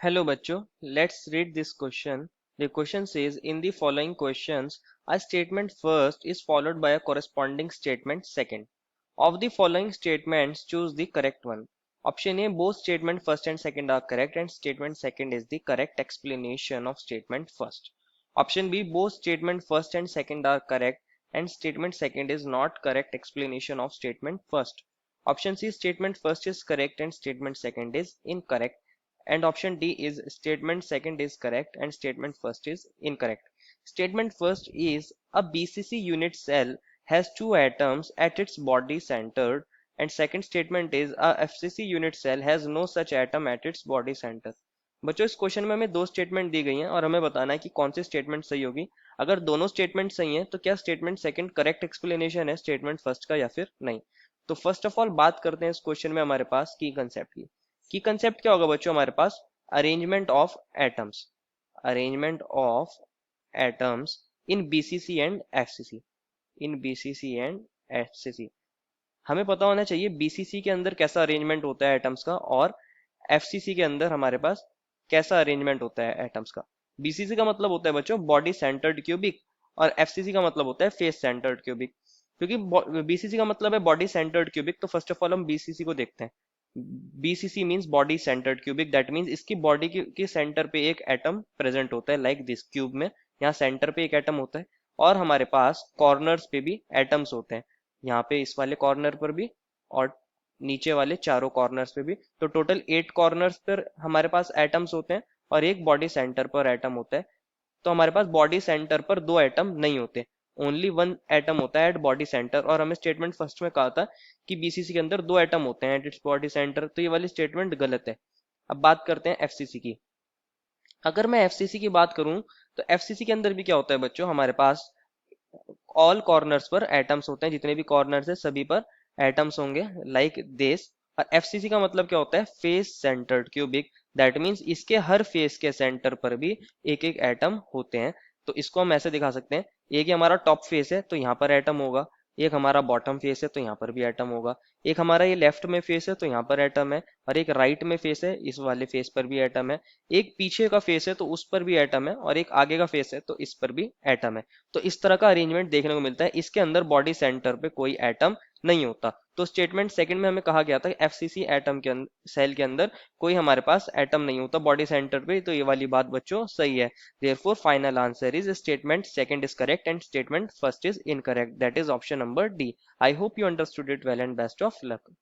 Hello bachcho, let's read this question. The question says in the following questions, a statement first is followed by a corresponding statement second. Of the following statements, choose the correct one. Option A, both statement first and second are correct and statement second is the correct explanation of statement first. Option B, both statement first and second are correct and statement second is not correct explanation of statement first. Option C, statement first is correct and statement second is incorrect. And option D is statement second is correct and statement first is incorrect. Statement first is a BCC unit cell has two atoms at its body centered, and second statement is a FCC unit cell has no such atom at its body center. बच्चों इस question में हमें दो statement दी गई हैं और हमें बताना है कि कौन सी स्टेटमेंट सही होगी। अगर दोनों स्टेटमेंट सही हैं तो क्या स्टेटमेंट सेकंड करेक्ट एक्सप्लेनेशन है स्टेटमेंट फर्स्ट का या फिर नहीं। तो फर्स्ट ऑफ ऑल बात करते हैं इस क्वेश्चन में हमारे पास की कंसेप्ट की कंसेप्ट क्या होगा बच्चों हमारे पास arrangement of atoms, arrangement of atoms in BCC and FCC, in BCC and FCC. हमें पता होना चाहिए बीसीसी के अंदर कैसा अरेंजमेंट होता है एटम्स का और एफसीसी के अंदर हमारे पास कैसा अरेंजमेंट होता है एटम्स का। बीसीसी का मतलब होता है बच्चों बॉडी सेंटर्ड क्यूबिक और एफसीसी का मतलब होता है फेस सेंटर्ड क्यूबिक। क्योंकि बीसीसी का मतलब है बॉडी सेंटर्ड क्यूबिक, तो फर्स्ट ऑफ ऑल हम बीसीसी को देखते हैं। BCC means body centred cubic, that means इसकी बॉडी के सेंटर पे एक एटम प्रेजेंट होता है लाइक दिस क्यूब में। यहाँ सेंटर पे एक एटम होता है और हमारे पास कॉर्नर्स पे भी एटम्स होते हैं, यहाँ पे इस वाले कॉर्नर पर भी और नीचे वाले चारों कॉर्नर्स पे भी। तो टोटल 8 कॉर्नर्स पर हमारे पास एटम्स होते हैं और एक बॉडी सेंटर पर एटम होता है। तो हमारे पास बॉडी सेंटर पर दो एटम नहीं होते, ओनली वन एटम होता है एट बॉडी सेंटर। और हमें स्टेटमेंट फर्स्ट में कहा था कि बीसीसी के अंदर दो एटम होते हैं एट इट्स बॉडी सेंटर, तो ये वाली स्टेटमेंट गलत है। अब बात करते हैं एफसीसी की। अगर मैं एफसीसी की बात करूं तो एफसीसी के अंदर भी क्या होता है बच्चों, हमारे पास ऑल कॉर्नर्स पर एटम्स होते हैं, जितने भी कॉर्नर्स है सभी पर एटम्स होंगे लाइक दिस। और एफसीसी का मतलब क्या होता है face centred cubic, that means इसके हर फेस के सेंटर पर भी एक एक एटम होते हैं। तो इसको हम ऐसे दिखा सकते हैं, एक ही हमारा टॉप फेस है तो यहाँ पर एटम होगा, एक हमारा बॉटम फेस है तो यहाँ पर भी एटम होगा, एक हमारा ये लेफ्ट में फेस है तो यहाँ पर एटम है, और एक राइट में फेस है इस वाले फेस पर भी एटम है, एक पीछे का फेस है तो उस पर भी एटम है, और एक आगे का फेस है तो इस पर भी एटम है। तो इस तरह का अरेंजमेंट देखने को मिलता है, इसके अंदर बॉडी सेंटर पे कोई एटम नहीं होता। तो स्टेटमेंट सेकंड में हमें कहा गया था एफसीसी एटम के अंदर सेल के अंदर कोई हमारे पास एटम नहीं होता बॉडी सेंटर पे, तो ये वाली बात बच्चों सही है। Therefore final answer is statement second is correct and statement first is incorrect, that is option number D. I hope you understood it well and best of luck.